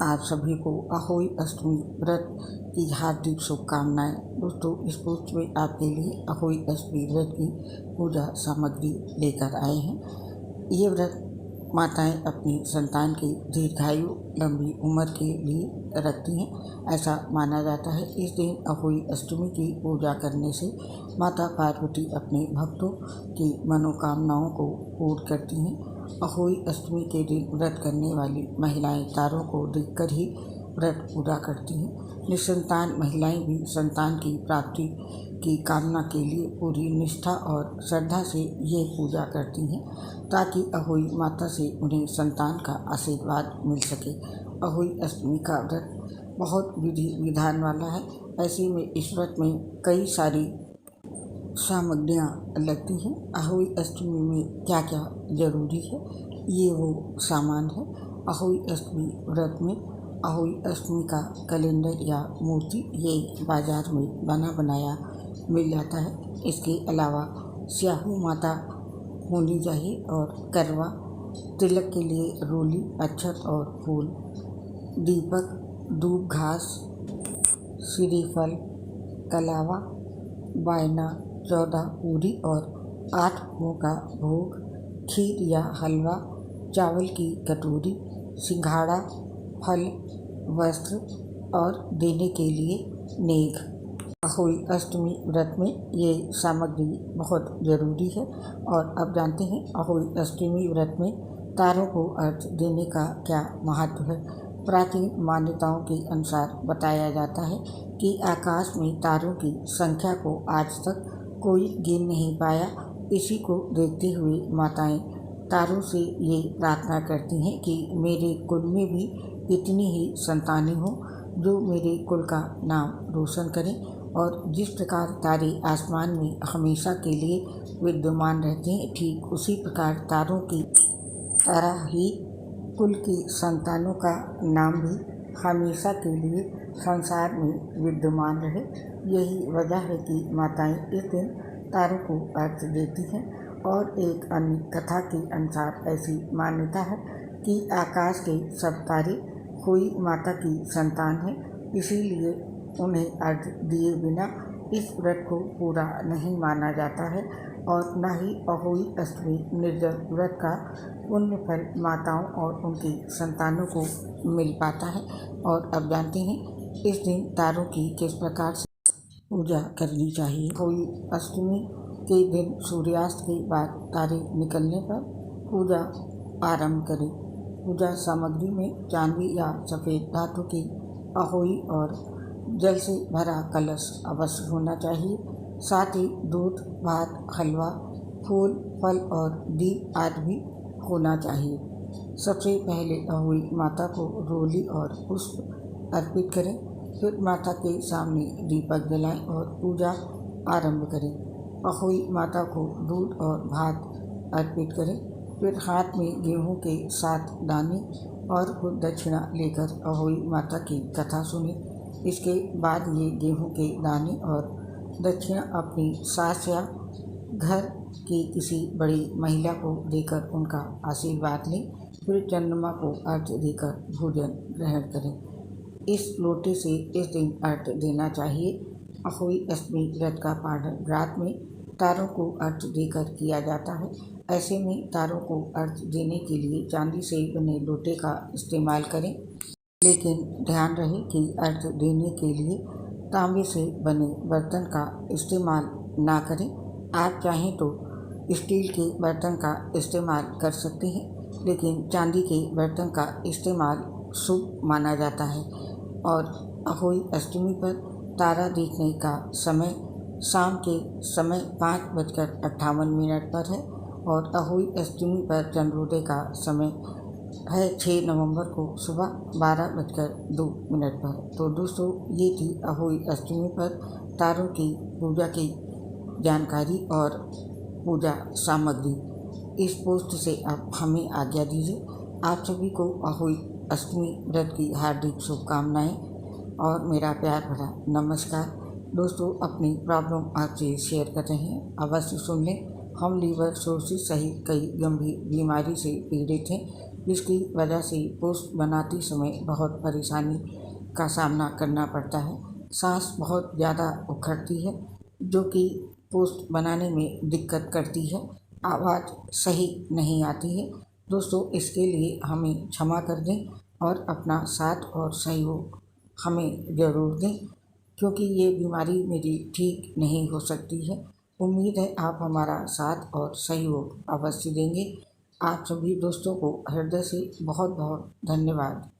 आप सभी को अहोई अष्टमी व्रत की हार्दिक शुभकामनाएं। दोस्तों, इस पोस्ट में आपके लिए अहोई अष्टमी व्रत की पूजा सामग्री लेकर आए हैं। ये व्रत माताएं अपनी संतान की दीर्घायु लंबी उम्र के लिए रखती हैं। ऐसा माना जाता है इस दिन अहोई अष्टमी की पूजा करने से माता पार्वती अपने भक्तों की मनोकामनाओं को पूर्ण करती हैं। अहोई अष्टमी के दिन व्रत करने वाली महिलाएं तारों को देखकर ही व्रत पूरा करती हैं। निसंतान महिलाएं भी संतान की प्राप्ति की कामना के लिए पूरी निष्ठा और श्रद्धा से ये पूजा करती हैं ताकि अहोई माता से उन्हें संतान का आशीर्वाद मिल सके। अहोई अष्टमी का व्रत बहुत विधि विधान वाला है। ऐसे में इस व्रत में कई सारी सामग्रियाँ लगती हैं। अहोई अष्टमी में क्या क्या जरूरी है, ये वो सामान है। अहोई अष्टमी व्रत में अहोई अष्टमी का कैलेंडर या मूर्ति ये बाज़ार में बना बनाया मिल जाता है। इसके अलावा स्याहू माता होनी चाहिए और करवा, तिलक के लिए रोली, अक्षत और फूल, दीपक, दूब घास, श्रीफल, कलावा, बायना, 14 पूरी और 8 फलों का भोग, खीर या हलवा, चावल की कटोरी, सिंघाड़ा, फल, वस्त्र और देने के लिए नेग। अहोई अष्टमी व्रत में ये सामग्री बहुत ज़रूरी है। और अब जानते हैं अहोई अष्टमी व्रत में तारों को अर्घ्य देने का क्या महत्व है। प्राचीन मान्यताओं के अनुसार बताया जाता है कि आकाश में तारों की संख्या को आज तक कोई गिन नहीं पाया। इसी को देखते हुए माताएं तारों से ये प्रार्थना करती हैं कि मेरे कुल में भी इतनी ही संतानें हों जो मेरे कुल का नाम रोशन करें। और जिस प्रकार तारे आसमान में हमेशा के लिए विद्यमान रहते हैं, ठीक उसी प्रकार तारों की तरह ही कुल की संतानों का नाम भी हमेशा के लिए संसार में विद्यमान रहे। यही वजह है कि माताएं इस दिन तारों को अर्घ्य देती हैं। और एक अन्य कथा के अनुसार ऐसी मान्यता है कि आकाश के सब तारे कोई माता की संतान है, इसीलिए उन्हें अर्घ्य दिए बिना इस व्रत को पूरा नहीं माना जाता है। और न ही अहोई अष्टमी निर्जल व्रत का पुण्य फल माताओं और उनकी संतानों को मिल पाता है। और अब जानते हैं इस दिन तारों की किस प्रकार से पूजा करनी चाहिए। अहोई अष्टमी के दिन सूर्यास्त के बाद तारे निकलने पर पूजा आरंभ करें। पूजा सामग्री में चांदी या सफ़ेद धातु की अहोई और जल से भरा कलश अवश्य होना चाहिए। साथ ही दूध, भात, हलवा, फूल, फल और दीप आदि भी होना चाहिए। सबसे पहले अहोई माता को रोली और पुष्प अर्पित करें। फिर माता के सामने दीपक जलाएं और पूजा आरंभ करें। अहोई माता को दूध और भात अर्पित करें। फिर हाथ में गेहूं के 7 दाने और कुछ दक्षिणा लेकर अहोई माता की कथा सुने। इसके बाद ये गेहूं के दाने और दक्षिणा अपनी सास या घर की किसी बड़ी महिला को देकर उनका आशीर्वाद लें। फिर चंद्रमा को अर्घ्य देकर भोजन ग्रहण करें। इस लोटे से इस दिन अर्घ्य देना चाहिए। अहोई अष्टमी व्रत का पारण रात में तारों को अर्घ्य देकर किया जाता है। ऐसे में तारों को अर्घ्य देने के लिए चांदी से बने लोटे का इस्तेमाल करें, लेकिन ध्यान रहे कि अर्घ्य देने के लिए तांबे से बने बर्तन का इस्तेमाल ना करें। आप चाहें तो स्टील के बर्तन का इस्तेमाल कर सकते हैं, लेकिन चांदी के बर्तन का इस्तेमाल शुभ माना जाता है। और अहोई अष्टमी पर तारा देखने का समय शाम के समय 5:58 पर है। और अहोई अष्टमी पर चंद्रोदय का समय है 6 नवंबर को सुबह 12:02 पर। तो दोस्तों, ये थी अहोई अष्टमी पर तारों की पूजा की जानकारी और पूजा सामग्री। इस पोस्ट से आप हमें आज्ञा दीजिए। आप सभी को अहोई अष्टमी व्रत की हार्दिक शुभकामनाएं और मेरा प्यार भरा नमस्कार। दोस्तों, अपनी प्रॉब्लम आपसे शेयर कर रहे हैं, अवश्य सुन लें। हम लीवर, सोर्सिस सहित कई गंभीर बीमारी से पीड़ित हैं। जिसकी वजह से पोस्ट बनाते समय बहुत परेशानी का सामना करना पड़ता है। सांस बहुत ज़्यादा उखड़ती है जो कि पोस्ट बनाने में दिक्कत करती है, आवाज़ सही नहीं आती है। दोस्तों, इसके लिए हमें क्षमा कर दें और अपना साथ और सहयोग हमें ज़रूर दें, क्योंकि ये बीमारी मेरी ठीक नहीं हो सकती है। उम्मीद है आप हमारा साथ और सहयोग अवश्य देंगे। आप सभी दोस्तों को हृदय से बहुत बहुत धन्यवाद।